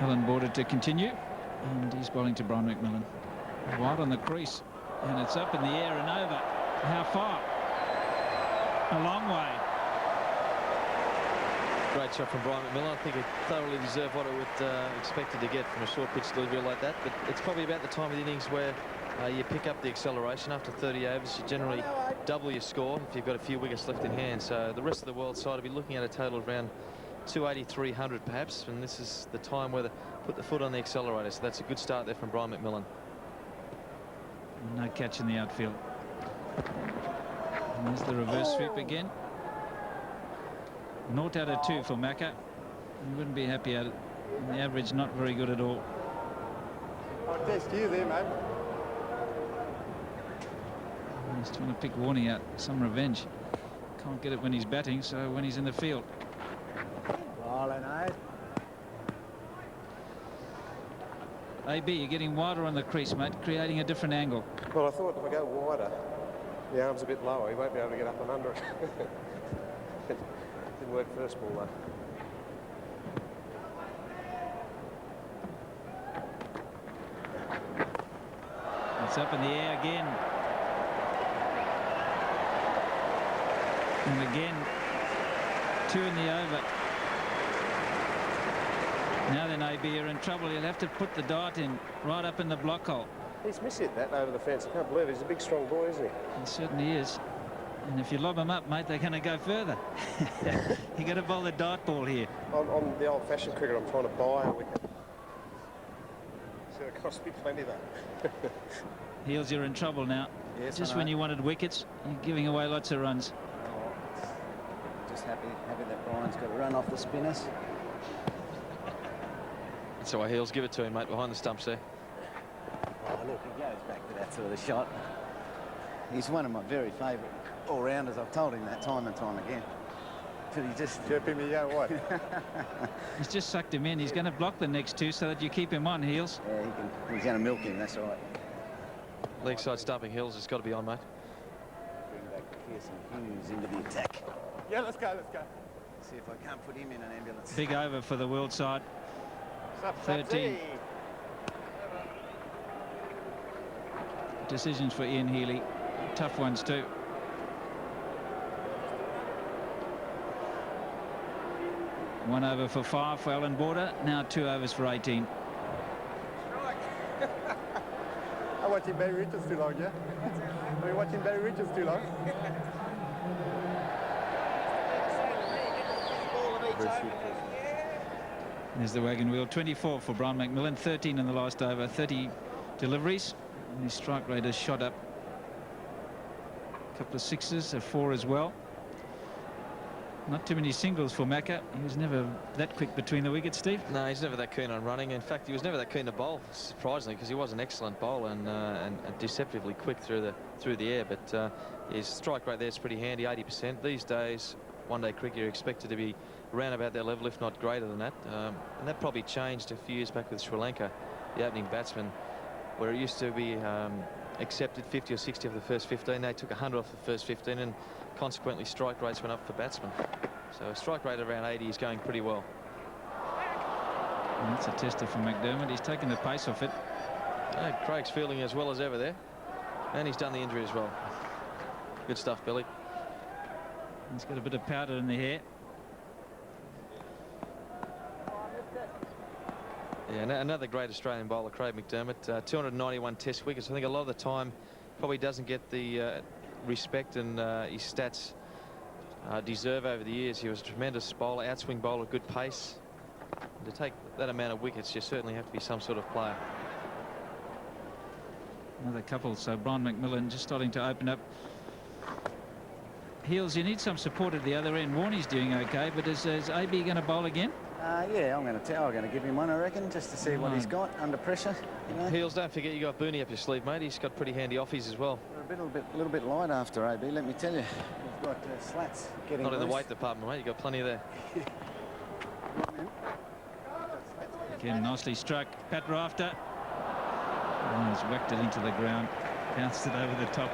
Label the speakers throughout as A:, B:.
A: Alan Border to continue, and he's bowling to Brian McMillan. Wide on the crease, and it's up in the air and over. How far? A long way.
B: Great shot from Brian McMillan. I think it thoroughly deserved what it would expected to get from a short pitch delivery like that. But it's probably about the time of the innings where you pick up the acceleration. After 30 overs, you generally double your score if you've got a few wickets left in hand. So the rest of the world side will be looking at a total of around 280, 300 perhaps, and this is the time where they put the foot on the accelerator. So that's a good start there from Brian McMillan.
A: No catch in the outfield. And there's the reverse sweep again. 0 out of 2 for Macca. He wouldn't be happy at it. And the average not very good at all.
C: I'll test you there, mate.
A: He's trying to pick Warney out, some revenge. Can't get it when he's batting, so when he's in the field.
C: Rolling, eh?
A: AB, you're getting wider on the crease, mate, creating a different angle.
C: Well, I thought if I go wider, the arm's a bit lower. He won't be able to get up and under it. Didn't work first ball, though.
A: It's up in the air again. And again, 2 in the over. Now then, AB are in trouble. He'll have to put the dart in right up in the block hole.
C: He's missed it that over the fence. I can't believe it. He's a big, strong boy, isn't he?
A: He certainly is. And if you lob him up, mate, they're going to go further. You got to bowl the dart ball here.
C: On the old-fashioned cricket, I'm trying to buy a wicket. So it cost me plenty, though.
A: Heels, you're in trouble now.
D: Yes,
A: just when you wanted wickets, you're giving away lots of runs.
D: Oh, just happy that Brian's got a run off the spinners.
B: That's why Heels give it to him, mate, behind the stumps there.
D: Oh, look, he goes back to that sort of shot. He's one of my very favourite all-rounders. I've told him that time and time again. But he just...
C: Chirping me, yeah, what?
A: He's just sucked him in. He's going to block the next 2 so that you keep him on, Heels.
D: Yeah, he's going to milk him, that's right.
B: Leg side stumping Heels has got to be on, mate.
D: Bring back Pearson Hughes into the attack.
C: Yeah, let's go, let's go.
D: See if I can't put him in an ambulance.
A: Big over for the world side. 13. Decisions for Ian Healy. Tough ones too. One over for 5 for Alan Border. Now 2 overs for 18.
C: I'm watching Barry Richards too long, yeah? Are you watching Barry Richards too long?
A: There's the wagon wheel. 24 for Brian McMillan. 13 in the last over. 30 deliveries. And his strike rate has shot up. A couple of 6s, a 4 as well. Not too many singles for Macca. He was never that quick between the wickets, Steve.
B: No, he's never that keen on running. In fact, he was never that keen to bowl, surprisingly, because he was an excellent bowler and deceptively quick through the air. But his strike rate there is pretty handy, 80%. These days, one-day cricket, you're expected to be around about that level, if not greater than that. And that probably changed a few years back with Sri Lanka, the opening batsman, where it used to be accepted 50 or 60 of the first 15. They took 100 off the first 15, and consequently strike rates went up for batsmen. So a strike rate around 80 is going pretty well.
A: And that's a tester for McDermott. He's taken the pace off it.
B: Craig's feeling as well as ever there, and he's done the injury as well. Good stuff, Billy.
A: He's got a bit of powder in the hair.
B: Yeah, another great Australian bowler, Craig McDermott. 291 test wickets. I think a lot of the time probably doesn't get the respect and his stats deserve over the years. He was a tremendous bowler, outswing bowler, good pace. And to take that amount of wickets, you certainly have to be some sort of player.
A: Another couple, so Brian McMillan just starting to open up. Heels, you need some support at the other end. Warney's doing okay, but is AB going to bowl again?
D: Yeah, I'm going to give him one, I reckon, just to see what he's got under pressure. You know?
B: Heels, don't forget you got Booney up your sleeve, mate. He's got pretty handy offies as well.
D: We're a little bit light after AB, let me tell you. We've got slats getting
B: Not in the
D: loose.
B: weight department, mate. You got plenty there.
A: Again, nicely struck. Pat Rafter. Oh, he's whacked it into the ground. Bounced it over the top.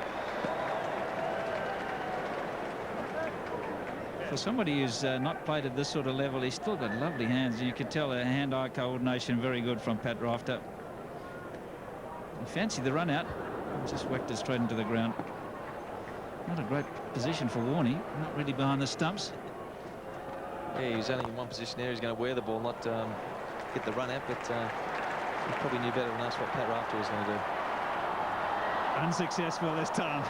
A: For somebody who's not played at this sort of level, he's still got lovely hands. You can tell the hand-eye coordination very good from Pat Rafter. He fancied the run out, just whacked it straight into the ground. Not a great position for Warney, not really behind the stumps.
B: Yeah, he was only in one position there. He's going to wear the ball, not get the run out, but he probably knew better than us what Pat Rafter was going to do.
A: Unsuccessful this time.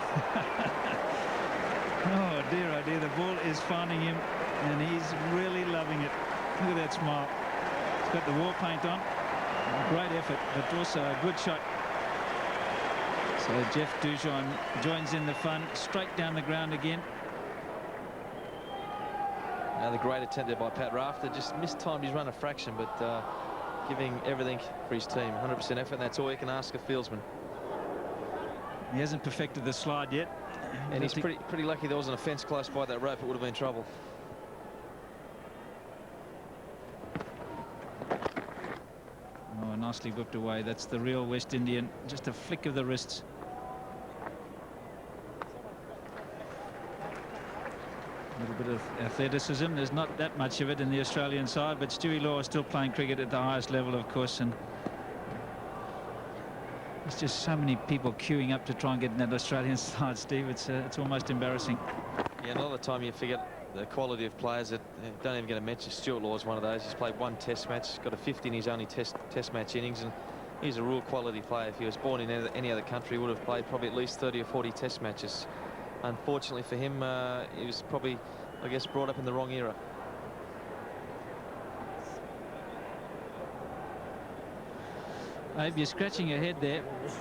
A: Oh dear, the ball is finding him, and he's really loving it. Look at that smile. He's got the war paint on. Great effort, but also a good shot. So Jeff Dujon joins in the fun, straight down the ground again.
B: Another great attempt there by Pat Rafter. Just mistimed his run a fraction, but giving everything for his team. 100% effort, and that's all you can ask a fieldsman.
A: He hasn't perfected the slide yet.
B: And he's pretty lucky there wasn't a fence close by that rope. It would have been trouble.
A: Oh, nicely whipped away. That's the real West Indian. Just a flick of the wrists. A little bit of athleticism. There's not that much of it in the Australian side, but Stewie Law is still playing cricket at the highest level, of course, and there's just so many people queuing up to try and get in that Australian side, Steve. It's almost embarrassing.
B: Yeah, a lot of the time you forget the quality of players that don't even get a mention. Stuart Law's one of those. He's played one test match. He's got a 50 in his only test match innings, and he's a real quality player. If he was born in any other country, he would have played probably at least 30 or 40 test matches. Unfortunately for him, he was probably, I guess, brought up in the wrong era.
A: Abe, you're scratching your head there.
C: Just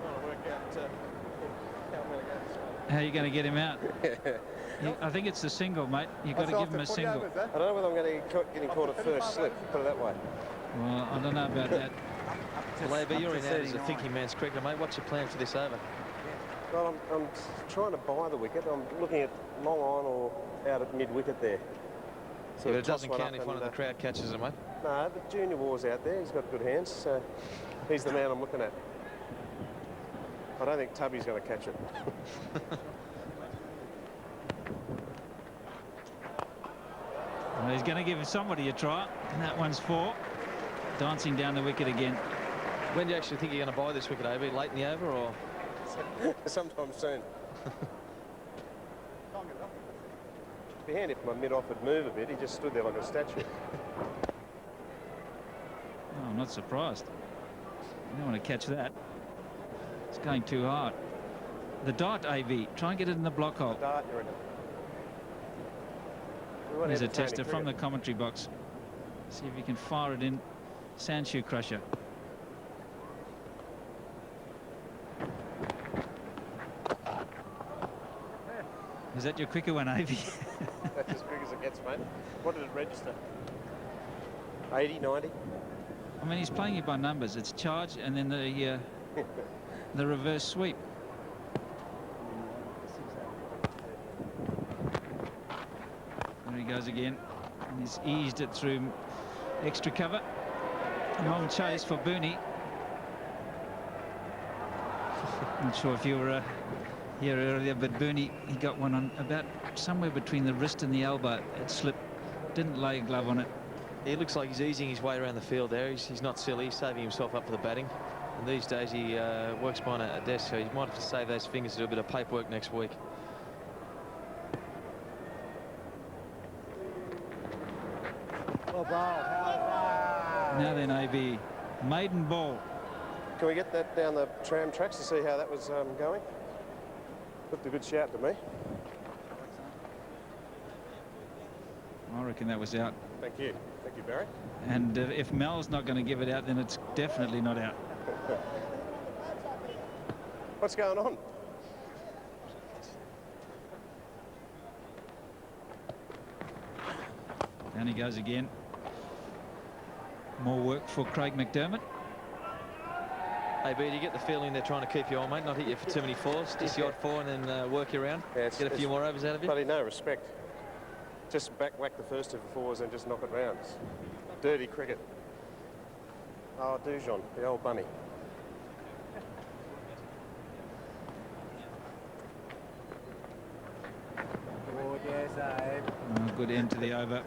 C: trying to work out how I'm going to go.
A: How are you going to get him out? I think it's the single, mate. You've got to give him a single.
C: I don't know whether I'm going to be getting caught at first slip, put it that way.
A: Well, I don't know about that.
B: Well, Abe, you're in out as a thinking man's cricketer, mate. What's your plan for this over?
C: Well, I'm trying to buy the wicket. I'm looking at long on or out at mid-wicket there.
B: Yeah, but it doesn't count if one of the crowd catches it, mate.
C: No, but Junior War's out there. He's got good hands, so he's the man I'm looking at. I don't think Tubby's going to catch it.
A: Well, he's going to give somebody a try, and that one's 4. Dancing down the wicket again.
B: When do you actually think you're going to buy this wicket, Abe? Late in the over, or?
C: Sometime soon. It'd be handy if my mid-off would move a bit. He just stood there like a statue.
A: Oh, I'm not surprised. You don't want to catch that. It's going too hard. The dart, AB. Try and get it in the block hole.
C: The dart, you're in it.
A: There's a tester from the commentary box. See if you can fire it in. Sandshoe crusher. Is that your quicker one, Avey?
C: That's as quick as it gets, mate. What did it register? 80, 90?
A: I mean, he's playing you by numbers. It's charge and then the reverse sweep. There he goes again. And he's eased it through extra cover. Long chase for Booney. Not sure if you were here earlier, but Booney, he got one on about somewhere between the wrist and the elbow. It slipped. Didn't lay a glove on it.
B: He looks like he's easing his way around the field there. He's not silly. He's saving himself up for the batting. And these days he works behind a desk, so he might have to save those fingers to do a bit of paperwork next week.
A: Now then, AB, maiden ball.
C: Can we get that down the tram tracks to see how that was going? Looked a good shout to me.
A: I reckon that was out.
C: Thank you. Thank you, Barry.
A: And if Mel's not going to give it out, then it's definitely not out.
C: What's going on?
A: Down he goes again. More work for Craig McDermott.
B: Hey, B, do you get the feeling they're trying to keep you on, mate? Not hit you for too many fours, just the odd 4 and then work you around?
C: Yeah,
B: get a few more overs out of you?
C: Bloody no respect. Just whack the first 2 for 4s and just knock it round. It's dirty cricket. Oh, Dujon, the old bunny.
A: good end to the over.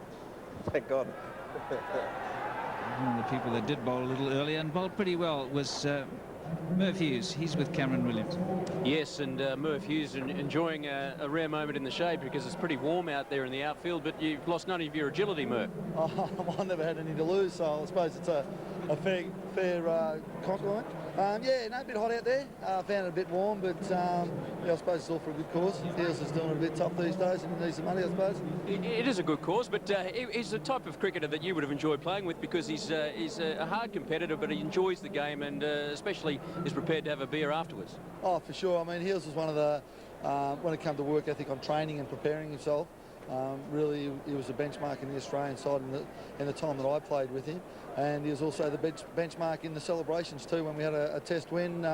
C: Thank God.
A: One of the people that did bowl a little earlier and bowled pretty well was Merv Hughes. He's with Cameron Williams.
E: Yes, and Merv Hughes enjoying a rare moment in the shade because it's pretty warm out there in the outfield, but you've lost none of your agility, Merv.
F: Oh, I've never had any to lose, so I suppose it's a fair compliment. Yeah, no, a bit hot out there. Found it a bit warm, but yeah, I suppose it's all for a good cause. Hughes is doing it a bit tough these days and needs some money, I suppose.
E: It is a good cause, but he's the type of cricketer that you would have enjoyed playing with because he's a hard competitor, but he enjoys the game and especially is prepared to have a beer afterwards.
F: Oh, for sure. I mean, Hughes was one of the, when it came to work ethic on training and preparing himself, really he was a benchmark in the Australian side in the time that I played with him, and he was also the benchmark in the celebrations too. When we had a test win,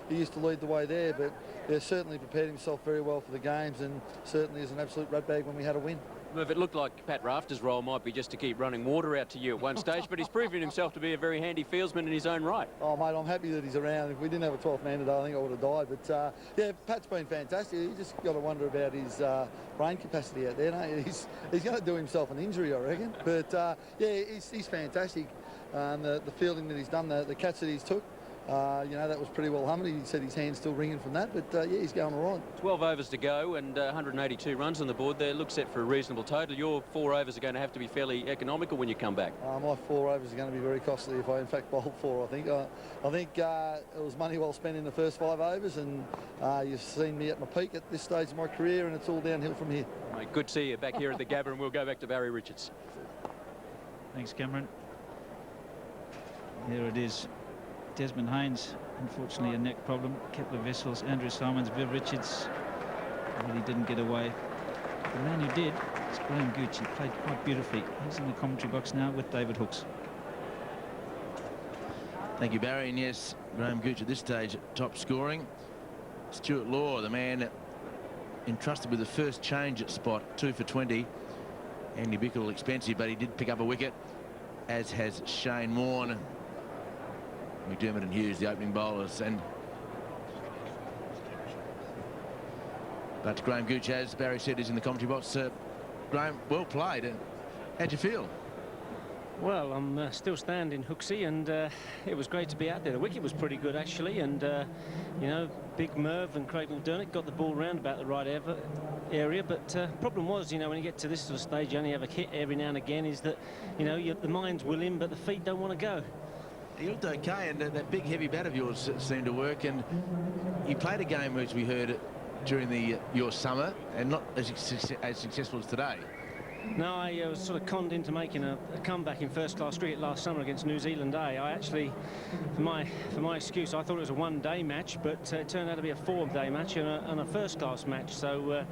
F: he used to lead the way there, but he certainly prepared himself very well for the games and certainly is an absolute ratbag when we had a win.
E: Merv, it looked like Pat Rafter's role might be just to keep running water out to you at one stage, but he's proven himself to be a very handy fieldsman in his own right.
F: Oh, mate, I'm happy that he's around. If we didn't have a 12th man today, I think I would have died. But, yeah, Pat's been fantastic. You just got to wonder about his brain capacity out there, don't you? He's going to do himself an injury, I reckon. But, yeah, he's fantastic. The fielding that he's done, the catch that he's took, you know, that was pretty well hummed. He said his hand's still ringing from that, but yeah, he's going all right.
E: 12 overs to go and 182 runs on the board there. Looks set for a reasonable total. Your 4 overs are going to have to be fairly economical when you come back.
F: My 4 overs are going to be very costly if I, in fact, bowl 4, I think. I think it was money well spent in the first 5 overs, and you've seen me at my peak at this stage of my career, and it's all downhill from here.
E: Mate, good to see you back here at the Gabba, and we'll go back to Barry Richards.
A: Thanks, Cameron. Here it is. Desmond Haynes, unfortunately a neck problem. Kepler Vessels, Andrew Simons, Viv Richards really didn't get away. The man who did is Graham Gooch. He played quite beautifully. He's in the commentary box now with David Hooks.
G: Thank you, Barry. And yes, Graham Gooch at this stage top scoring. Stuart Law, the man entrusted with the first change at spot, 2 for 20. Andy Bickle expensive, but he did pick up a wicket, as has Shane Warne. McDermott and Hughes, the opening bowlers, but Graham Gooch, as Barry said, is in the commentary box. Graham, well played. And how'd you feel?
H: Well, I'm still standing, Hooksy, and it was great to be out there. The wicket was pretty good, actually, and you know, Big Merv and Craig McDermott got the ball round about the right area, but problem was, you know, when you get to this sort of stage, you only have a hit every now and again, is that, you know, the mind's willing, but the feet don't want to go.
G: He looked okay, and that big heavy bat of yours seemed to work, and you played a game which we heard during your summer, and not as successful as today.
H: No, I was sort of conned into making a comeback in first-class cricket last summer against New Zealand A. I actually, for my excuse, I thought it was a one-day match, but it turned out to be a 4-day match and a first-class match. So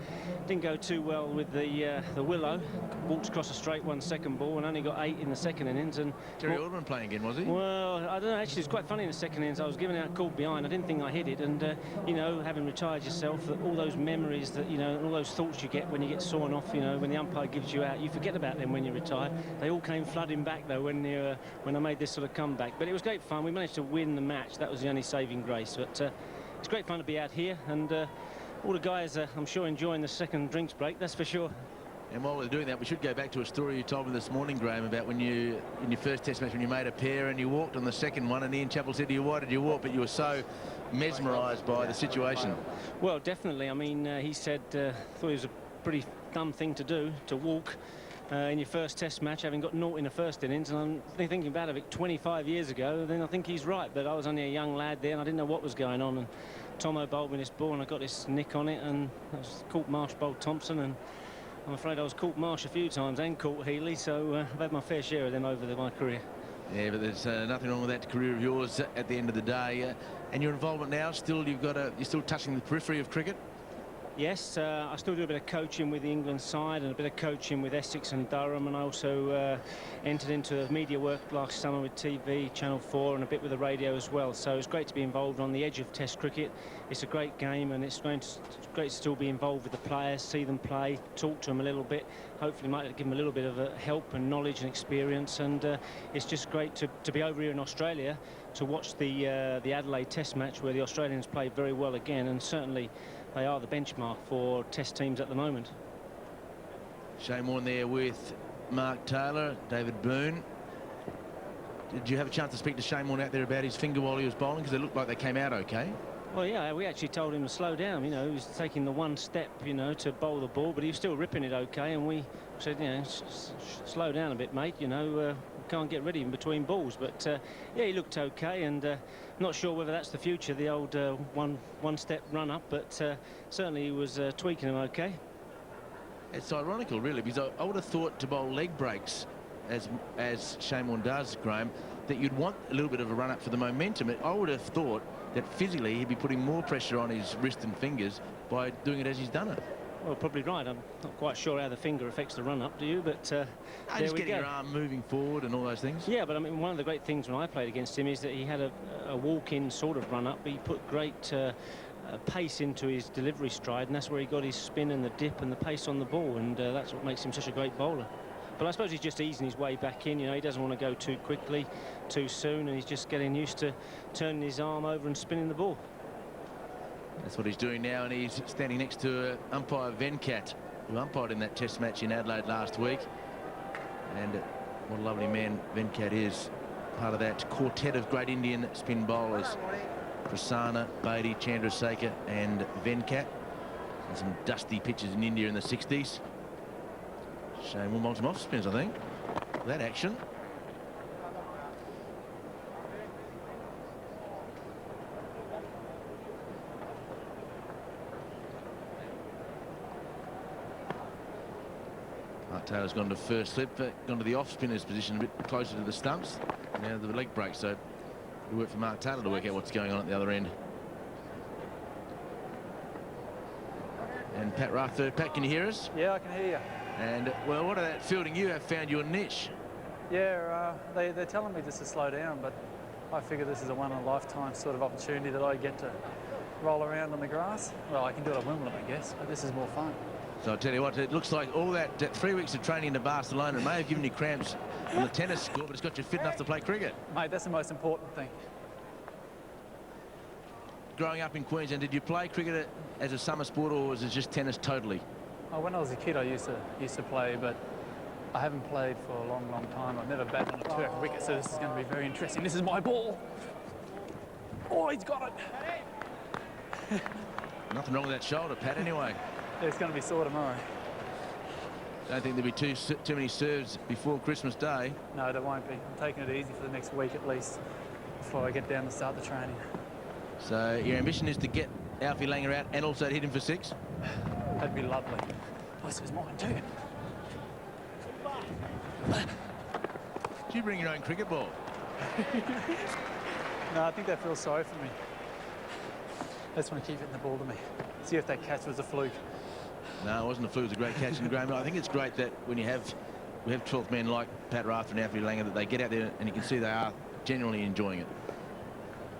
H: didn't go too well with the Willow. Walked across a straight 1 second ball and only got 8 in the second innings. And
G: Terry Alderman playing again, was he?
H: Well, I don't know. Actually, it's quite funny in the second innings. I was giving out called behind. I didn't think I hit it, and you know, having retired yourself, all those memories that, you know, all those thoughts you get when you get sawn off, you know, when the umpire gives you out, you forget about them when you retire. They all came flooding back though when I made this sort of comeback. But it was great fun. We managed to win the match. That was the only saving grace. But it's great fun to be out here, and all the guys are, I'm sure, enjoying the second drinks break. That's for sure.
G: And while we're doing that, we should go back to a story you told me this morning, Graham, about when you, in your first test match, when you made a pair and you walked on the second one, and Ian Chappell said to you, why did you walk? But you were so mesmerised by the situation.
H: Well, definitely. I mean, he said, thought it was a pretty dumb thing to do, to walk in your first test match, having got 0 in the first innings. And I'm thinking about it 25 years ago, then I think he's right. But I was only a young lad there, and I didn't know what was going on. And Tomo bowled me this ball, and I got this nick on it, and I was caught Marsh bowled Thompson, and I'm afraid I was caught Marsh a few times and caught Healy, so I've had my fair share of them over my career.
G: Yeah, but there's nothing wrong with that career of yours at the end of the day. And your involvement now, still, you're still touching the periphery of cricket?
H: Yes, I still do a bit of coaching with the England side and a bit of coaching with Essex and Durham, and I also entered into media work last summer with TV, Channel 4, and a bit with the radio as well. So it's great to be involved on the edge of Test cricket. It's a great game, and it's great to still be involved with the players, see them play, talk to them a little bit. Hopefully might give them a little bit of help and knowledge and experience, and it's just great to be over here in Australia to watch the Adelaide Test match, where the Australians played very well again, and certainly they are the benchmark for Test teams at the moment.
G: Shane Warne there with Mark Taylor, David Boone. Did you have a chance to speak to Shane Warne out there about his finger while he was bowling? Because it looked like they came out okay.
H: Well, yeah, we actually told him to slow down. You know, he was taking the one step, you know, to bowl the ball, but he was still ripping it okay. And we said, you know, slow down a bit, mate. You know, can't get rid of him between balls. But yeah, he looked okay, and not sure whether that's the future, the old one-step run-up. But certainly he was tweaking him okay.
G: It's ironical, really, because I would have thought to bowl leg breaks, as Shane Warne does, Graham, that you'd want a little bit of a run-up for the momentum. I would have thought that physically he'd be putting more pressure on his wrist and fingers by doing it as he's done it.
H: Well, probably right. I'm not quite sure how the finger affects the run-up, do you? But
G: just getting your arm moving forward and all those things.
H: Yeah, but I mean, one of the great things when I played against him is that he had a walk-in sort of run-up. He put great pace into his delivery stride, and that's where he got his spin and the dip and the pace on the ball, and that's what makes him such a great bowler. But I suppose he's just easing his way back in. You know, he doesn't want to go too quickly, too soon, and he's just getting used to turning his arm over and spinning the ball.
G: That's what he's doing now, and he's standing next to umpire Venkat, who umpired in that test match in Adelaide last week. And what a lovely man Venkat is, part of that quartet of great Indian spin bowlers. Prasanna, Beatty, Chandrasekhar and Venkat. And some dusty pitches in India in the 60s. Shane Warne some off spins, I think. That action. Mark Taylor's gone to first slip, gone to the off spinner's position a bit closer to the stumps. Now the leg break, so we work for Mark Taylor to work out what's going on at the other end. And Pat Rath, third. Pat, can you hear us?
I: Yeah, I can hear you.
G: And, well, what of that fielding, you have found your niche.
I: Yeah, they're telling me just to slow down, but I figure this is a one-in-a-lifetime sort of opportunity that I get to roll around on the grass. Well, I can do it at Wimbledon, I guess, but this is more fun.
G: So I'll tell you what, it looks like all that 3 weeks of training in Barcelona may have given you cramps on the tennis court, but it's got you fit enough to play cricket.
I: Mate, that's the most important thing.
G: Growing up in Queensland, did you play cricket as a summer sport, or was it just tennis totally?
I: Oh, when I was a kid, I used to play, but I haven't played for a long, long time. I've never batted on a turf wicket, so this is going to be very interesting. This is my ball. Oh, he's got it.
G: Nothing wrong with that shoulder, Pat, anyway.
I: It's going to be sore tomorrow.
G: Don't think there'll be too many serves before Christmas Day.
I: No, there won't be. I'm taking it easy for the next week at least before I get down to start the training.
G: So your ambition is to get Alfie Langer out and also to hit him for 6?
I: That'd be lovely. This is mine too.
G: Do you bring your own cricket ball?
I: No, I think they feel sorry for me. They just want to keep hitting the ball to me. See if that catch was a fluke.
G: No, it wasn't a fluke. It was a great catch. And Graham, I think it's great that when we have 12th men like Pat Rath and Alfie Langer, that they get out there and you can see they are genuinely enjoying it.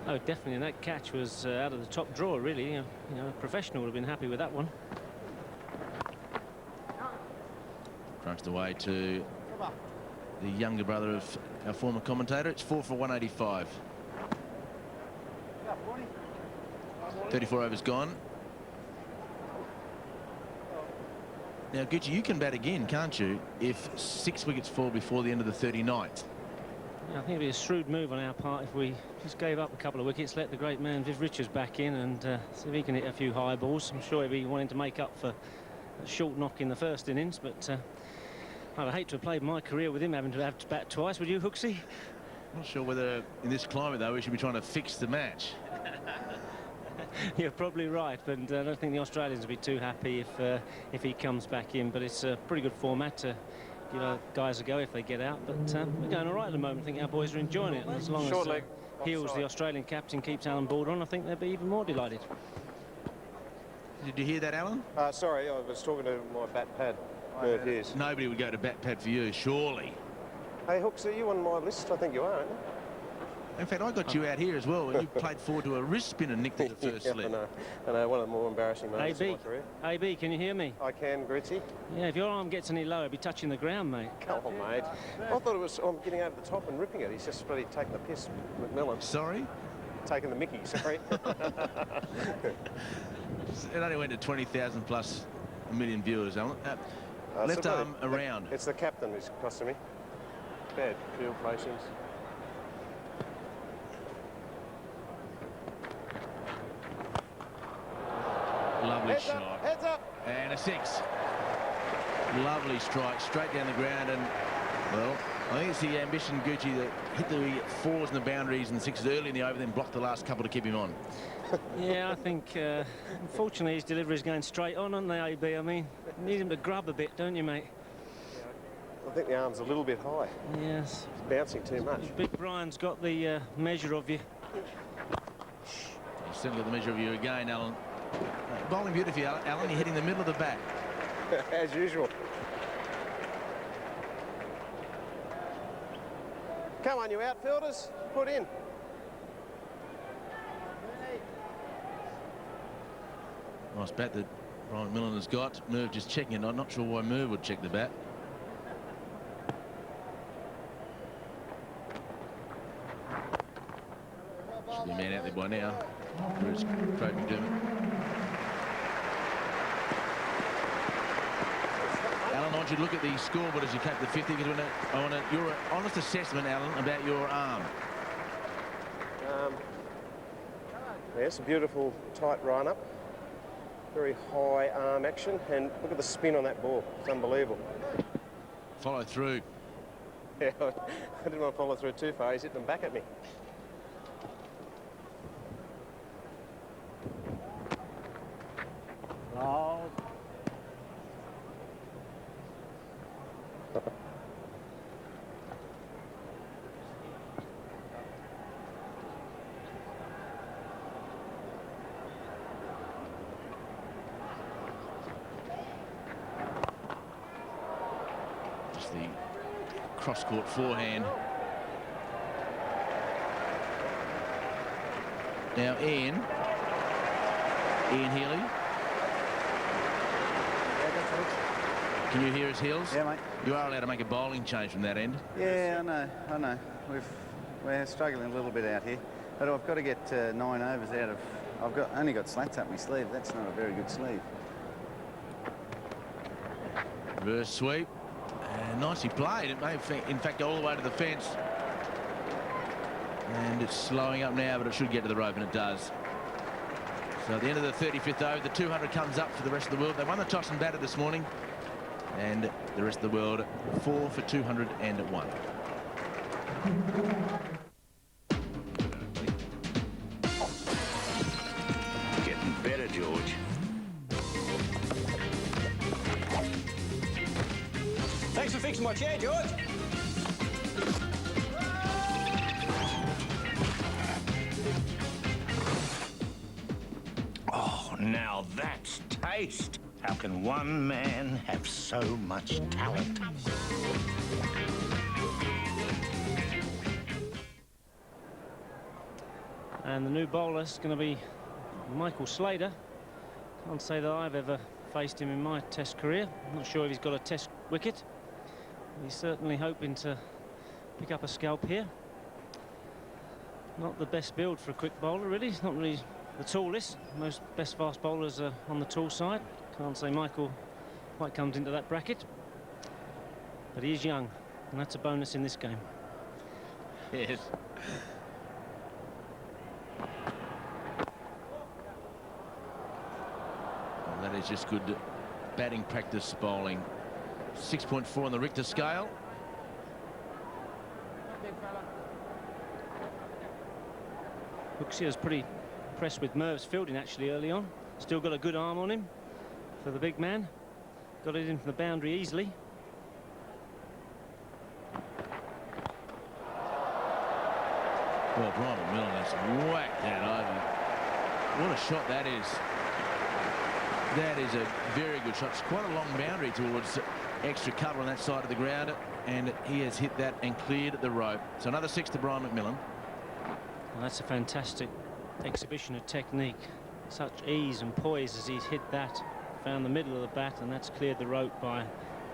H: Oh, definitely. And that catch was out of the top drawer, really. You know, a professional would have been happy with that one.
G: Crunched away to the younger brother of our former commentator. It's 4 for 185. 34 overs gone. Now, Gucci, you can bat again, can't you, if 6 wickets fall before the end of the 39th?
H: Yeah, I think it'd be a shrewd move on our part if we just gave up a couple of wickets, let the great man Viv Richards back in and see if he can hit a few high balls. I'm sure he'll be wanting to make up for a short knock in the first innings, but I'd hate to have played my career with him having to have to bat twice, would you, Hooksy?
G: Not sure whether in this climate, though, we should be trying to fix the match.
H: You're probably right, but I don't think the Australians will be too happy if he comes back in. But it's a pretty good format to give our guys a go if they get out. But we're going all right at the moment. I think our boys are enjoying it. And as long as Heels, the Australian captain, keeps Alan Border on, I think they'll be even more delighted.
G: Did you hear that, Alan?
C: Sorry, I was talking to my bat pad. There it is.
G: Nobody would go to bat pad for you, surely.
C: Hey, Hooks, are you on my list? I think you are, aren't you?
G: In fact, I got you out here as well. You played forward to a wrist spin and nicked it the first slip.
C: I know, one of the more embarrassing moments of my career.
H: AB, can you hear me?
C: I can, Gritzy.
H: Yeah, if your arm gets any lower, it'll be touching the ground, mate.
C: Come on, mate. I thought it was getting over the top and ripping it. He's just bloody taking the piss, McMillan.
G: Sorry?
C: Taking the mickey, sorry.
G: It only went to 20,000 plus a million viewers, Alan. left arm around.
C: It's the captain who's costing me. Bad field placings.
G: Lovely
C: Heads
G: shot.
C: up, heads up.
G: And a 6. Lovely strike, straight down the ground. And, well, I think it's the ambition, Gucci, that hit the 4s and the boundaries and the 6s early in the over, then blocked the last couple to keep him on.
H: Yeah, I think, unfortunately, his delivery's going straight on, aren't they, AB? I mean, you need him to grub a bit, don't you, mate?
C: I think the arm's a little bit high.
H: Yes.
C: It's bouncing too much.
H: Big Brian's got the measure of you.
G: He's certainly got the measure of you again, Alan. Bowling beautifully, Alan. You're hitting the middle of the bat.
C: As usual. Come on, you outfielders. Put in.
G: Nice bat that Brian McMillan has got. Merv just checking it. I'm not sure why Merv would check the bat. Should be a man out there by now. Bruce Craig McDermott. Alan, I want you to look at the scoreboard as you cap the 50, because I want your honest assessment, Alan, about your arm.
C: Yes, a beautiful tight run up. Very high arm action, and look at the spin on that ball. It's unbelievable.
G: Follow through.
C: Yeah, I didn't want to follow through too far. He's hitting them back at me.
D: Oh.
G: Just the cross-court forehand. Now Ian Healy. Can you hear his heels?
D: Yeah, mate.
G: You are allowed to make a bowling change from that end.
D: Yeah, I know. We're struggling a little bit out here, but I've got to get 9 overs out of. Only got slats up my sleeve. That's not a very good sleeve.
G: Reverse sweep. And nicely played. It may, in fact, go all the way to the fence. And it's slowing up now, but it should get to the rope, and it does. So at the end of the 35th over, the 200 comes up for the rest of the world. They won the toss and batted this morning. And the rest of the world 4 for 201.
J: Getting better, George.
K: Thanks for fixing my chair, George.
J: Oh, now that's taste. How can one man have so much talent?
H: And the new bowler's going to be Michael Slater. Can't say that I've ever faced him in my test career. I'm not sure if he's got a test wicket. He's certainly hoping to pick up a scalp here. Not the best build for a quick bowler, really. He's not really the tallest. Most best fast bowlers are on the tall side. Can't say Michael quite comes into that bracket. But he is young, and that's a bonus in this game.
G: Yes. Well, that is just good batting practice bowling. 6.4 on the Richter scale.
H: Hooksy was pretty impressed with Merv's fielding actually early on. Still got a good arm on him for the big man. Got it in from the boundary easily.
G: Well, Brian McMillan has whacked that over. What a shot that is. That is a very good shot. It's quite a long boundary towards extra cover on that side of the ground, and he has hit that and cleared the rope. So another 6 to Brian McMillan.
H: Well, that's a fantastic exhibition of technique. Such ease and poise as he's hit that. Found the middle of the bat, and that's cleared the rope by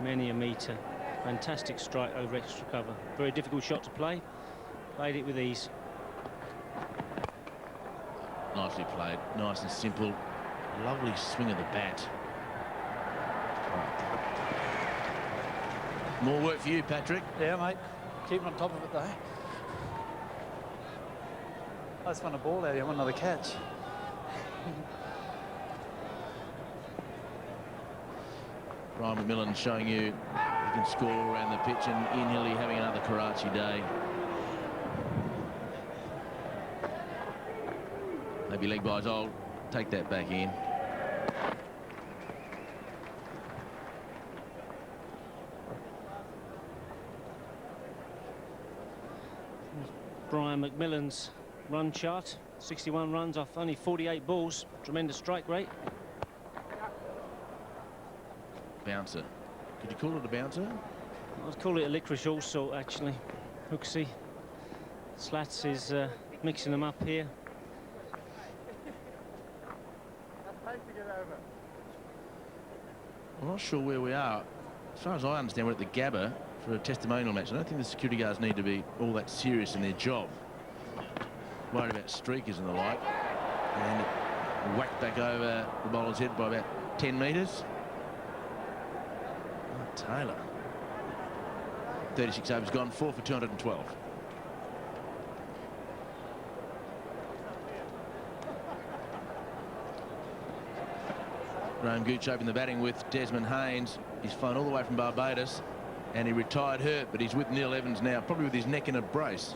H: many a metre. Fantastic strike over extra cover. Very difficult shot to play. Played it with ease.
G: Nicely played. Nice and simple. Lovely swing of the bat. More work for you, Patrick.
I: Yeah, mate. Keeping on top of it, though. I just want a ball out here. I want another catch.
G: Brian McMillan showing you he can score all around the pitch, and Ian Healy having another Karachi day. Maybe leg byes. I'll take that back in.
H: Brian McMillan's run chart, 61 runs off only 48 balls. Tremendous strike rate.
G: Bouncer. Could you call it a bouncer?
H: I'd call it a licorice also, actually. Hooksy. Slats is mixing them up here.
G: I'm not sure where we are. As far as I understand, we're at the GABBA for a testimonial match. I don't think the security guards need to be all that serious in their job. Worried about streakers and the like. And whacked back over the bowler's head by about 10 metres. Oh, Taylor. 36 overs gone, 4 for 212. Graham Gooch opened the batting with Desmond Haynes. He's flown all the way from Barbados, and he retired hurt, but he's with Neil Evans now, probably with his neck in a brace.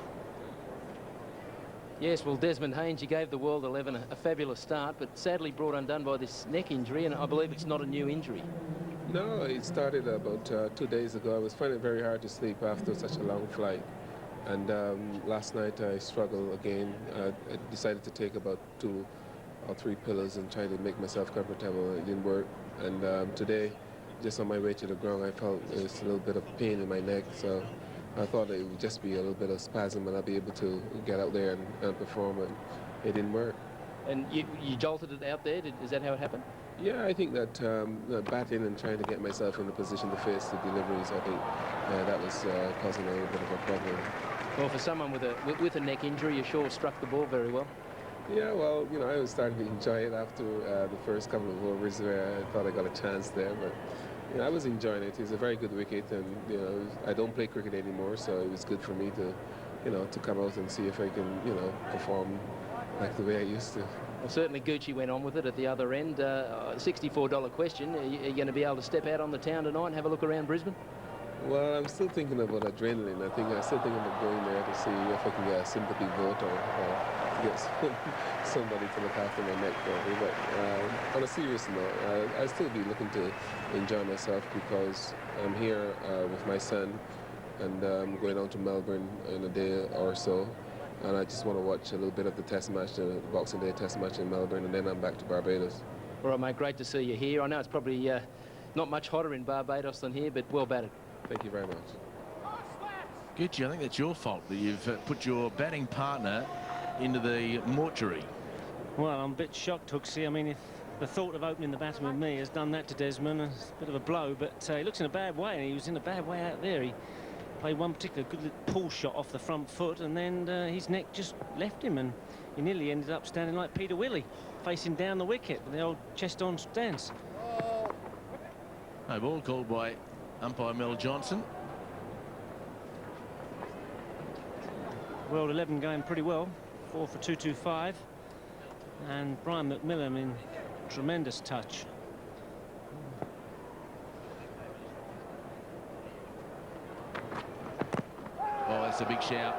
L: Yes, well, Desmond Haynes, he gave the World 11 a fabulous start, but sadly brought undone by this neck injury, and I believe it's not a new injury.
M: No, it started about 2 days ago. I was finding it very hard to sleep after such a long flight. And last night I struggled again. I decided to take about 2 or 3 pillows and try to make myself comfortable. It didn't work. And today, just on my way to the ground, I felt there's a little bit of pain in my neck. So I thought it would just be a little bit of spasm and I'll be able to get out there and perform, and it didn't work.
L: And you jolted it out there? Is that how it happened?
M: Yeah, I think that batting and trying to get myself in a position to face the deliveries, I think that was causing a little bit of a problem.
L: Well, for someone with a neck injury, you sure struck the ball very well.
M: Yeah, well, you know, I was starting to enjoy it after the first couple of overs where I thought I got a chance there, but you know, I was enjoying it. It's a very good wicket, and you know, I don't play cricket anymore, so it was good for me to, you know, to come out and see if I can, you know, perform like the way I used to.
L: Well, certainly Gucci went on with it at the other end. $64 question. Are you going to be able to step out on the town tonight and have a look around Brisbane?
M: Well, I'm still thinking about adrenaline. I'm still thinking about going there to see if I can get a sympathy vote or get somebody to look after my neck for me. But on a serious note, I'll still be looking to enjoy myself because I'm here with my son, and I'm going down to Melbourne in a day or so. And I just want to watch a little bit of the test match, the Boxing Day test match in Melbourne, and then I'm back to Barbados.
L: All right, mate, great to see you here. I know it's probably not much hotter in Barbados than here, but well batted.
M: Thank you very much.
G: Gucci, I think that's your fault that you've put your batting partner into the mortuary.
H: Well, I'm a bit shocked, Hooksy. I mean, if the thought of opening the batter with me has done that to Desmond, it's a bit of a blow, but he looks in a bad way, and he was in a bad way out there. He played one particular good pull shot off the front foot, and then his neck just left him, and he nearly ended up standing like Peter Willey, facing down the wicket with the old chest-on stance.
G: No ball called by umpire Mel Johnson.
H: World 11 going pretty well, 4 for 225, and Brian McMillan in tremendous touch.
G: Oh, that's a big shout.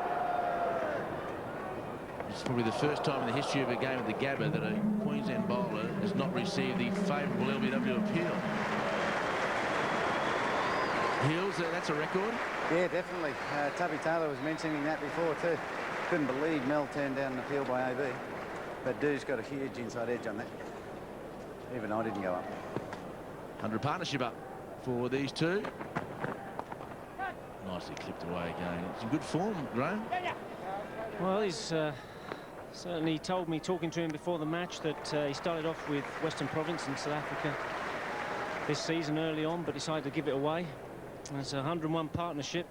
G: It's probably the first time in the history of a game at the GABBA that a Queensland bowler has not received the favourable LBW appeal. Hills, that's a record.
D: Yeah, definitely. Tubby Taylor was mentioning that before too. Couldn't believe Mel turned down an appeal by AB. But Du's got a huge inside edge on that. Even I didn't go up.
G: 100 partnership up for these two. Nicely clipped away again. It's in good form, Graham.
H: Well, he's certainly told me, talking to him before the match, that he started off with Western Province in South Africa this season early on, but decided to give it away. And it's a 101 partnership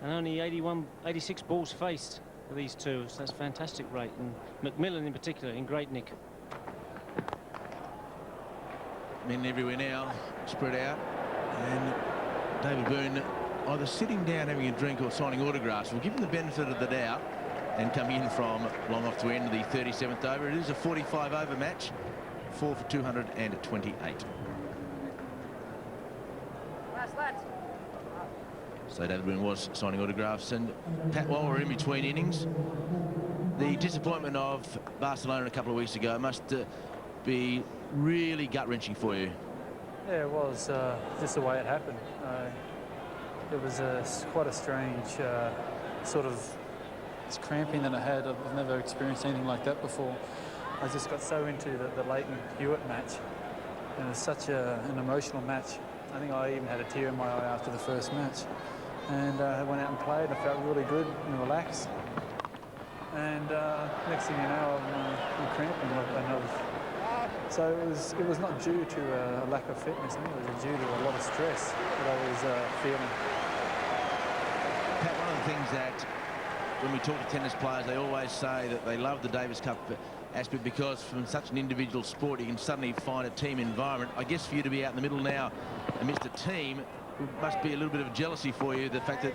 H: and only 86 balls faced for these two, so that's a fantastic rate, and McMillan in particular in great nick.
G: Men everywhere now, spread out, and David Boone either sitting down having a drink or signing autographs. We'll give them the benefit of the doubt and coming in from long off to end of the 37th over. It is a 45 over match, 4 for 228. So David Boone was signing autographs. And Pat, while we're in between innings, the disappointment of Barcelona a couple of weeks ago must be really gut-wrenching for you.
I: Yeah, it was just the way it happened. It was quite a strange sort of cramping that I had. I've never experienced anything like that before. I just got so into the Leighton Hewitt match, and it was such an emotional match. I think I even had a tear in my eye after the first match. And I went out and played. I felt really good and relaxed. And next thing you know, I'm cramping. So it was not due to a lack of fitness. I think it was due to a lot of stress that I was feeling.
G: Pat, one of the things that when we talk to tennis players, they always say that they love the Davis Cup aspect because from such an individual sport, you can suddenly find a team environment. I guess for you to be out in the middle now amidst a team, it must be a little bit of jealousy for you, the fact that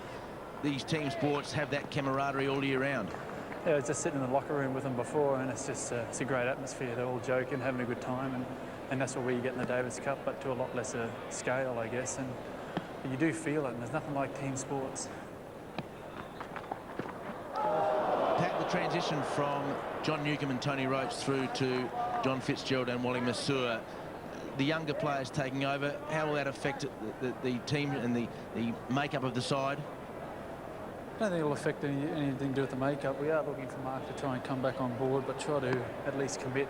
G: these team sports have that camaraderie all year round.
I: Yeah, I was just sitting in the locker room with them before, and it's just it's a great atmosphere. They're all joking, having a good time, and that's what we get in the Davis Cup, but to a lot lesser scale, I guess. And you do feel it, and there's nothing like team sports.
G: Pat, the transition from John Newcombe and Tony Roach through to John Fitzgerald and Wally Masur, the younger players taking over, how will that affect the team and the makeup of the side?
I: I don't think it'll affect anything to do with the makeup. We are looking for Mark to try and come back on board, but try to at least commit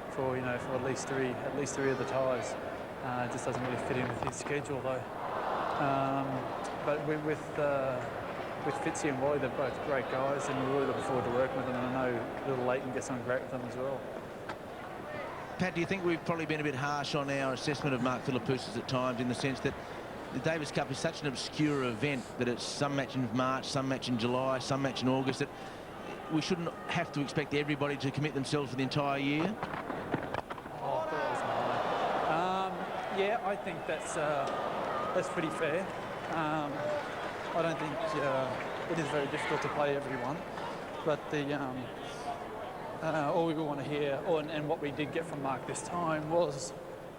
I: for for at least three of the ties. It just doesn't really fit in with his schedule though. But with Fitzy and Wally, they're both great guys, and we're really looking forward to working with them. And I know little Leighton gets on great with them as well.
G: Pat, do you think we've probably been a bit harsh on our assessment of Mark Philippoussis at times, in the sense that the Davis Cup is such an obscure event that it's some match in March, some match in July, some match in August, that we shouldn't have to expect everybody to commit themselves for the entire year?
I: Oh, that was mine. Yeah, I think that's pretty fair. I don't think it is very difficult to play everyone, but all we want to hear, and what we did get from Mark this time, was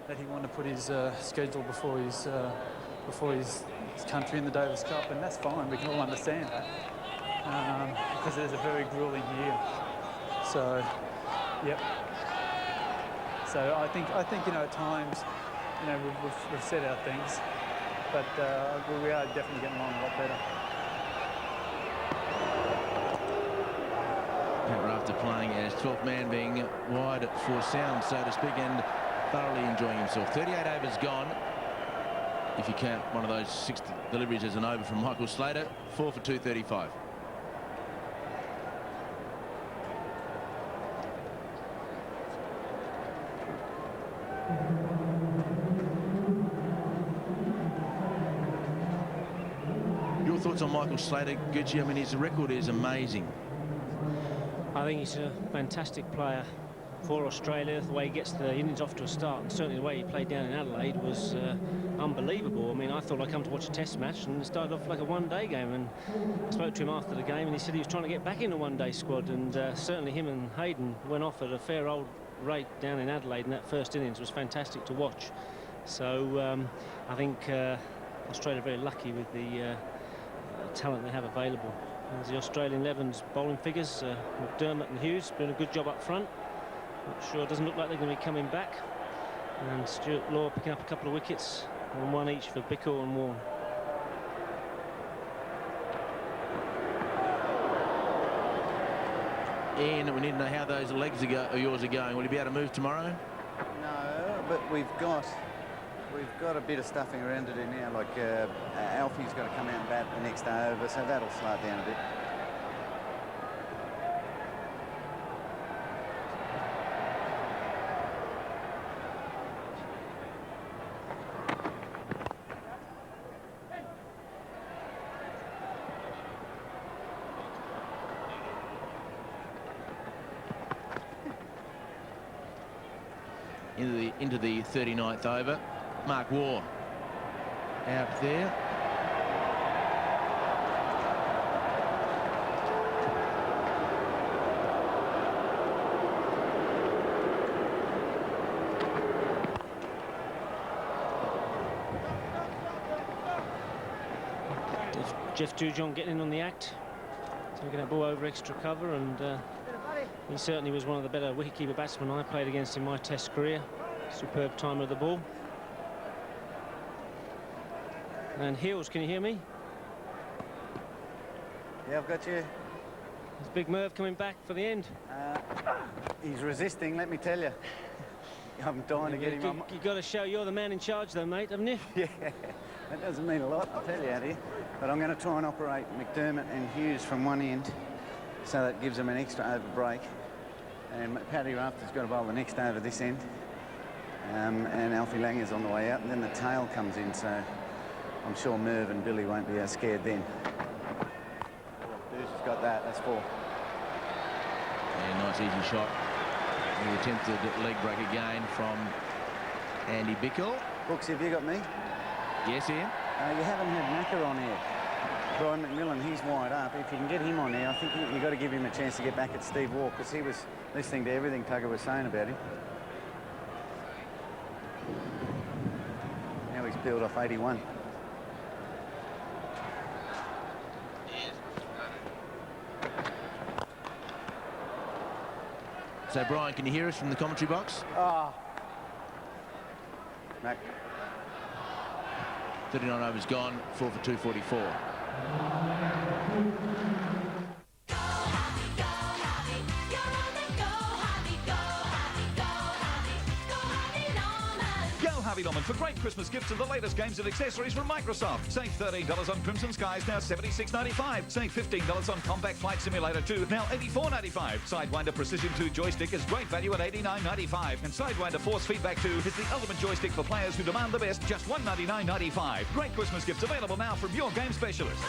I: that he wanted to put his schedule before his country in the Davis Cup, and that's fine. We can all understand that because it is a very grueling year. So, yep. So I think at times, we've said our things, but we are definitely getting along a lot better.
G: After playing as 12th man, being wide for sound, so to speak, and thoroughly enjoying himself. 38 overs gone, if you count one of those 60 deliveries as an over from Michael Slater. 4 for 235. Your thoughts on Michael Slater, Gucci? I mean, his record is amazing.
H: I think he's a fantastic player for Australia. The way he gets the innings off to a start, and certainly the way he played down in Adelaide, was unbelievable. I mean, I thought I'd come to watch a test match, and it started off like a one-day game. And I spoke to him after the game, and he said he was trying to get back in the one-day squad. And certainly him and Hayden went off at a fair old rate down in Adelaide, and that first innings was fantastic to watch. So I think Australia are very lucky with the talent they have available. There's the Australian 11's bowling figures. McDermott and Hughes doing a good job up front. Not sure, it doesn't look like they're going to be coming back. And Stuart Law picking up a couple of wickets, and one each for Bickle and Warne.
G: Ian, we need to know how those legs of yours are going. Will you be able to move tomorrow?
D: No, but we've got a bit of stuffing around to do now. Like Alfie's got to come out and bat the next over, so that'll slow it down a bit.
G: Into the 39th over. Mark Waugh out there.
H: Jeff Dujon getting in on the act, taking that ball over extra cover, and he certainly was one of the better wicketkeeper batsmen I played against in my Test career. Superb time of the ball. And Hills, can you hear me?
D: Yeah, I've got you.
H: Is Big Merv coming back for the end?
D: He's resisting, let me tell you. I'm dying to get him on.
H: You've got to show you're the man in charge, though, mate, haven't you?
D: Yeah, that doesn't mean a lot, I'll tell you, out here. But I'm going to try and operate McDermott and Hughes from one end, so that gives them an extra over break. And Paddy Rafter's got to bowl the next over this end. And Alfie Langer's on the way out, and then the tail comes in, so I'm sure Merv and Billy won't be as scared then. Deuce has got that, that's 4.
G: Yeah, nice easy shot. The attempted leg break again from Andy Bickle.
D: Brooks, have you got me?
G: Yes, Ian.
D: You haven't had Macca on here. Brian McMillan, he's wide up. If you can get him on here, I think you've got to give him a chance to get back at Steve Waugh, because he was listening to everything Tugger was saying about him. Now he's peeled off 81.
G: So, Brian, can you hear us from the commentary box?
D: Mac.
G: 39 overs gone, 4 for 244.
N: Harvey Norman for great Christmas gifts and the latest games and accessories from Microsoft. Save $13 on Crimson Skies, now $76.95. Save $15 on Combat Flight Simulator 2, now $84.95. Sidewinder Precision 2 joystick is great value at $89.95. And Sidewinder Force Feedback 2 is the ultimate joystick for players who demand the best, just $199.95. Great Christmas gifts available now from your game specialist.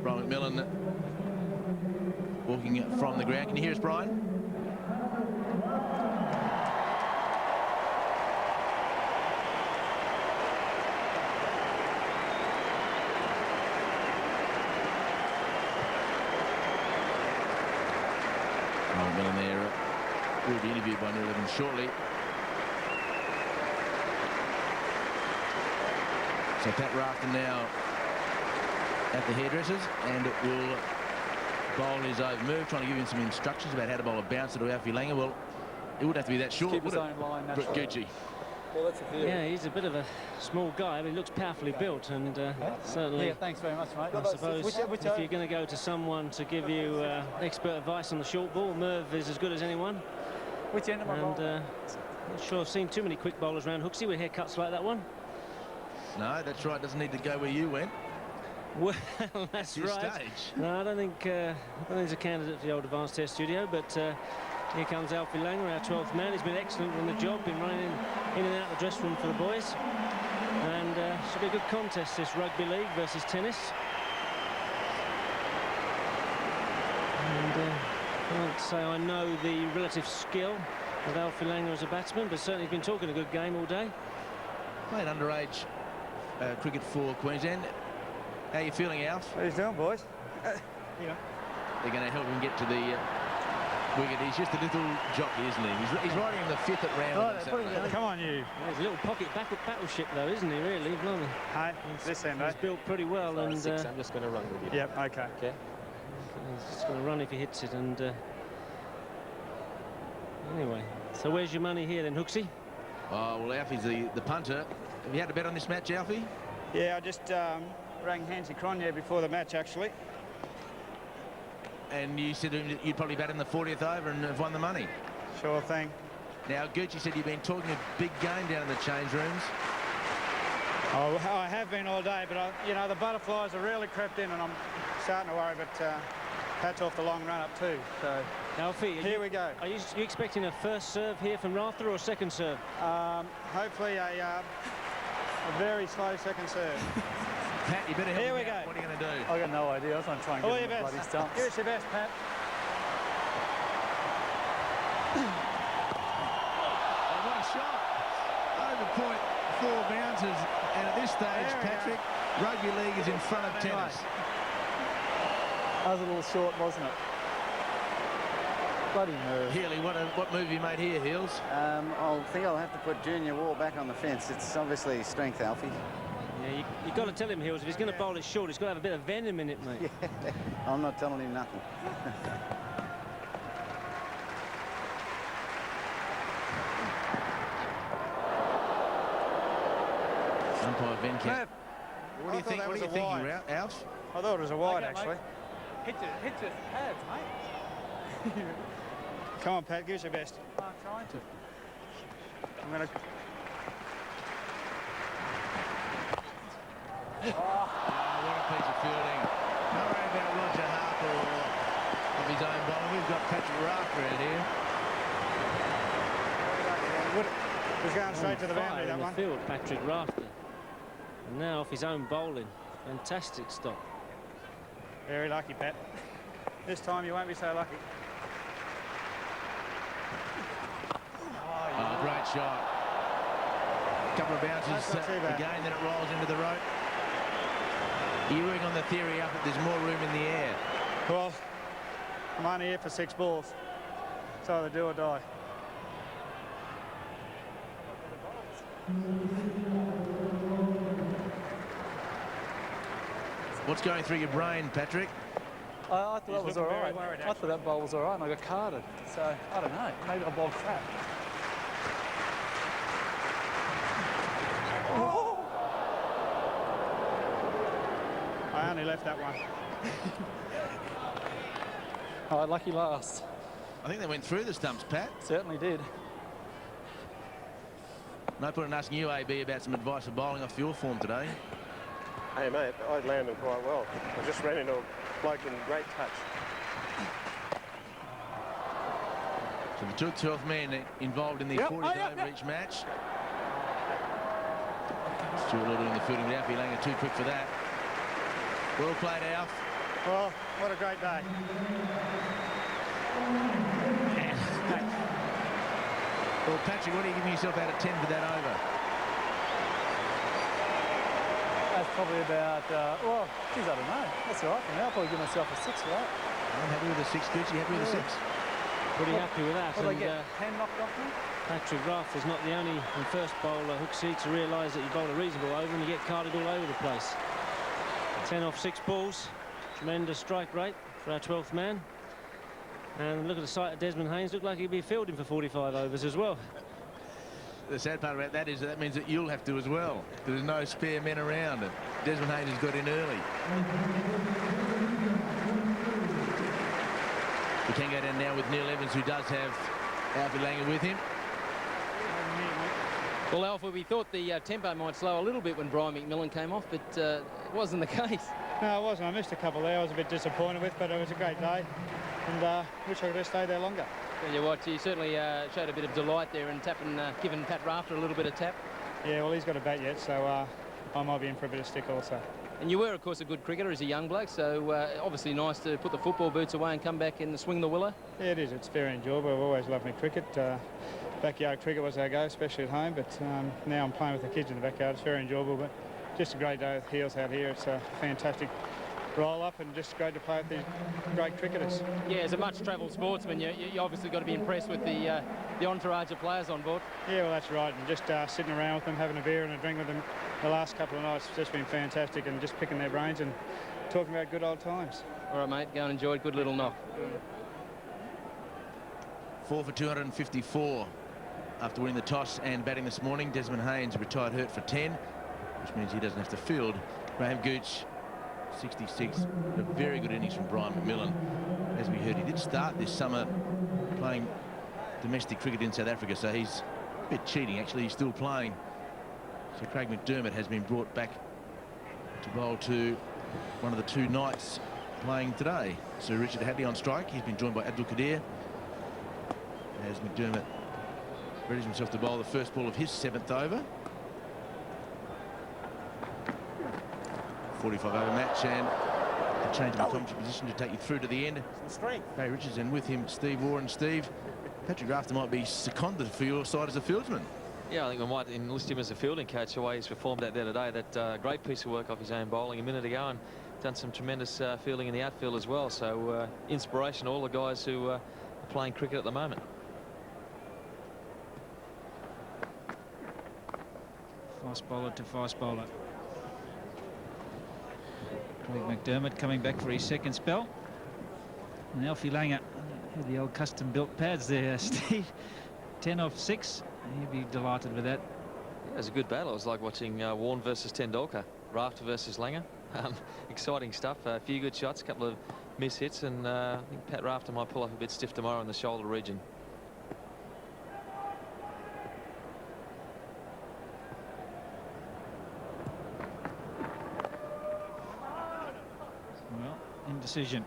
G: Brian McMillan walking from the ground. Can you hear us, Brian? Brian McMillan there will be interviewed by Neil Evans shortly. So Pat Rafter now at the hairdressers, and it will bowl his over move, trying to give him some instructions about how to bowl a bouncer to Alfie Langer. Well, it wouldn't have to be that short,
I: Keep
G: would
I: his
G: it?
I: own line,
G: Brett Gucci.
I: Well, that's a theory.
H: Yeah, he's a bit of a small guy, but he looks powerfully built, and certainly.
I: Yeah, thanks very much, mate.
H: I suppose if you're going to go to someone to give you expert advice on the short ball, Merv is as good as anyone.
I: Which end am I
H: and not sure I've seen too many quick bowlers around Hooksy with haircuts like that one.
G: No, that's right. Doesn't need to go where you went.
H: Well, that's right.
G: Stage.
H: No, I don't think he's a candidate for the old advanced test studio, but here comes Alfie Langer, our 12th man. He's been excellent on the job, been running in and out the dressing room for the boys. And should be a good contest, this rugby league versus tennis. And I can't say I know the relative skill of Alfie Langer as a batsman, but certainly he's been talking a good game all day.
G: Played underage cricket for Queensland. How are you feeling, Alf?
O: How are you doing, boys?
G: They're going to help him get to the wicket. He's just a little jockey, isn't he? He's riding in the 5th at round.
O: Come on, you.
H: He's a little pocket battleship, though, isn't he, really? Blimey.
O: Hey, this end,
H: He's built pretty well. And
B: I'm just going to run with you.
O: Yep, okay.
H: He's just going to run if he hits it. And anyway, so where's your money here then, Hooksy?
G: Oh, well, Alfie's the punter. Have you had a bet on this match, Alfie?
O: Yeah, I just rang Hansy Cronje before the match, actually.
G: And you said you'd probably bat in the 40th over and have won the money.
O: Sure thing.
G: Now, Gucci said you've been talking a big game down in the change rooms.
O: Oh, I have been all day, but, you know, the butterflies have really crept in and I'm starting to worry, but hats off the long run-up too. So,
H: Alfie,
O: here we go.
H: Are you expecting a first serve here from Rafter or a second serve?
O: Hopefully a very slow second serve.
G: Pat, you better help
O: Here we
G: me out.
O: go.
G: What are you going to do?
I: I got no idea. I was going to try and
O: All
I: get
O: your
I: him the bloody
O: best.
I: stumps.
O: Give us your best, Pat.
G: What a shot. Over point, 4 bounces. And at this stage, Patrick, rugby league is in front of tennis.
I: That was a little short, wasn't it? Bloody move.
G: Healy, what move you made here, Heels?
D: I think I'll have to put Junior Wall back on the fence. It's obviously strength, Alfie.
H: Yeah, you've got to tell him, Hills, if he's going to bowl it short, he's got to have a bit of venom in it, mate.
D: Yeah. I'm not telling him nothing.
G: Umpire Venkat. What do you think? What are you thinking, Alf?
O: I thought it was a wide, actually.
I: Hit your pads, mate.
O: Come on, Pat, give us your best.
I: I'm trying to.
O: I'm going to...
G: What a piece of fielding. Not worry about Roger Harper or of his own bowling. We've got Patrick Rafter out here.
O: He's going straight to the boundary, that
H: in the
O: one.
H: field, Patrick Rafter. And now off his own bowling. Fantastic stop.
O: Very lucky, Pat. This time you won't be so lucky.
G: Oh, great shot. A couple of bounces again, then it rolls into the rope. You're working on the theory up that there's more room in the air.
O: Well, I'm only here for 6 balls. It's either do or die.
G: What's going through your brain, Patrick?
I: I thought that was all right. I thought that bowl was all right, and I got carded. So, I don't know. Maybe I bowled crap. Oh.
O: I only left that one.
I: Oh, lucky last.
G: I think they went through the stumps, Pat.
I: Certainly did.
G: No point in asking you, AB, about some advice for bowling off your form today.
C: Hey, mate, I landed quite well. I just ran into a bloke in great touch.
G: So the 12th man involved in the 40th over each match. Stuart Law doing the fielding with Alfie Langer too quick for that. Well played, Alf.
O: Well, what a great day.
G: Well, Patrick, what are you giving yourself out of 10 for that over?
I: That's probably about, well, geez, I don't know. That's all right for me. I'll probably give myself a 6 for that.
G: I'm happy with a 6, Gucci. Happy with a 6?
H: Pretty happy with that.
I: What did I get? 10 knocked off me?
H: Patrick Rafter's not the only first bowler hook seat to realise that you bowled a reasonable over and you get carded all over the place. 10 off 6 balls. Tremendous strike rate for our 12th man. And look at the sight of Desmond Haynes. Looked like he'd be fielding for 45 overs as well.
G: The sad part about that is that means that you'll have to as well. There's no spare men around. And Desmond Haynes has got in early. We can go down now with Neil Evans, who does have Alfie Langer with him.
L: Well, Alfie, we thought the tempo might slow a little bit when Brian McMillan came off, but it wasn't the case.
O: No, it wasn't. I missed a couple there. I was a bit disappointed with, but it was a great day. And wish I could have stayed there longer.
L: Tell you what, you certainly showed a bit of delight there and giving Pat Rafter a little bit of tap.
O: Yeah, well, he's got a bat yet, so I might be in for a bit of stick also.
L: And you were, of course, a good cricketer as a young bloke, so obviously nice to put the football boots away and come back and swing the willow.
O: Yeah, it is. It's very enjoyable. I've always loved my cricket. Backyard cricket was our go, especially at home, but now I'm playing with the kids in the backyard. It's very enjoyable, but just a great day with Heels out here. It's a fantastic roll-up and just great to play with these great cricketers.
L: Yeah, as a much-travelled sportsman, you obviously got to be impressed with the entourage of players on board.
O: Yeah, well, that's right. And just sitting around with them, having a beer and a drink with them the last couple of nights, it's just been fantastic, and just picking their brains and talking about good old times.
L: All right, mate, go and enjoy it. Good little knock.
G: 4 for 254 after winning the toss and batting this morning. Desmond Haynes retired hurt for 10, which means he doesn't have to field. Graham Gooch, 66. A very good innings from Brian McMillan. As we heard, he did start this summer playing domestic cricket in South Africa, so he's a bit cheating. Actually, he's still playing. So Craig McDermott has been brought back to bowl to one of the 2 Knights playing today. Sir Richard Hadley on strike. He's been joined by Abdul Qadir as McDermott readies himself to bowl the first ball of his 7th over. 45 over match, and a change of commentary position to take you through to the end. Barry Richards, and with him Steve Warren. Steve, Patrick Rafter might be seconded for your side as a fieldsman.
B: Yeah, I think we might enlist him as a fielding coach the way he's performed out there today. That great piece of work off his own bowling a minute ago, and done some tremendous fielding in the outfield as well. So inspiration to all the guys who are playing cricket at the moment.
A: Fast bowler to fast bowler. Craig McDermott coming back for his second spell. And Alfie Langer had the old custom-built pads there, Steve. 10 off 6. He'd be delighted with that.
B: Yeah, it was a good battle. It was like watching Warne versus Tendulkar, Rafter versus Langer. Exciting stuff. A few good shots, a couple of miss hits, and I think Pat Rafter might pull up a bit stiff tomorrow in the shoulder region.
A: Well, indecision.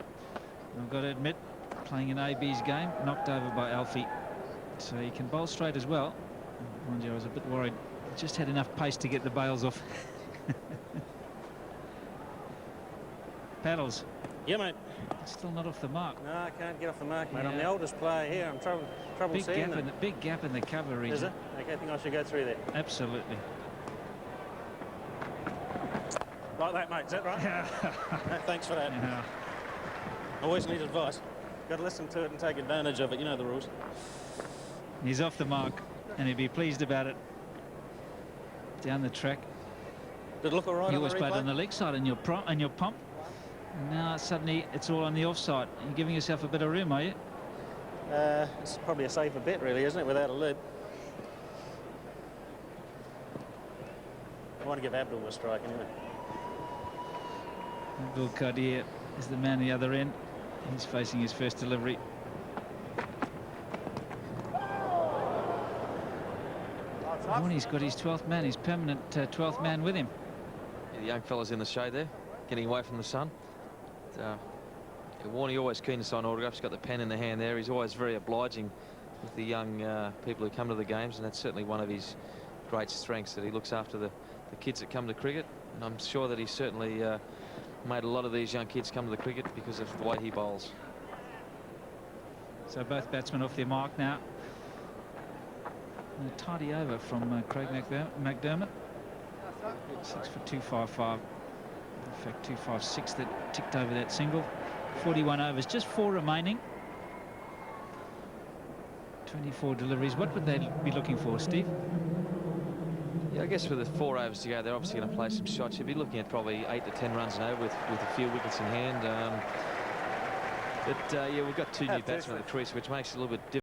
A: I've got to admit, playing an AB's game, knocked over by Alfie. So he can bowl straight as well. Mind you, I was a bit worried. Just had enough pace to get the bails off. Paddles.
P: Yeah, mate.
A: Still not off the mark.
P: No, I can't get off the mark, mate.
A: Yeah.
P: I'm the oldest player here. I'm trouble seeing them.
A: Big gap in the cover region.
P: Is it? Okay, I think I should go through there.
A: Absolutely.
P: Like that, mate. Is that right?
A: Yeah.
P: No, thanks for that.
A: Yeah.
P: Always need advice. Got to listen to it and take advantage of it. You know the rules.
A: He's off the mark, and he'd be pleased about it. Down the track.
P: Did it look all right?
A: You
P: on
A: always
P: the
A: played
P: replay?
A: on the leg side and your pump. Now suddenly it's all on the offside. You're giving yourself a bit of room, are you?
P: It's probably a safer bet, really, isn't it, without a lid? I want to give Abdul a strike anyway.
A: Abdul Qadir is the man at the other end. He's facing his first delivery. Warnie's got his 12th man, his permanent 12th man with him.
B: Yeah, the young fella's in the shade there, getting away from the sun. Warnie always keen to sign autographs. He's got the pen in the hand there. He's always very obliging with the young people who come to the games, and that's certainly one of his great strengths, that he looks after the kids that come to cricket. And I'm sure that he's certainly made a lot of these young kids come to the cricket because of the way he bowls.
A: So both batsmen off their mark now. And a tidy over from Craig McDermott. 6 for 255. In fact, 256 that ticked over that single. 41 overs, just 4 remaining. 24 deliveries. What would they be looking for, Steve?
B: Yeah, I guess with the 4 overs to go, they're obviously going to play some shots. You'd be looking at probably 8 to 10 runs and over with a few wickets in hand. Yeah, we've got 2 new batsmen at the crease, which makes it a little bit difficult.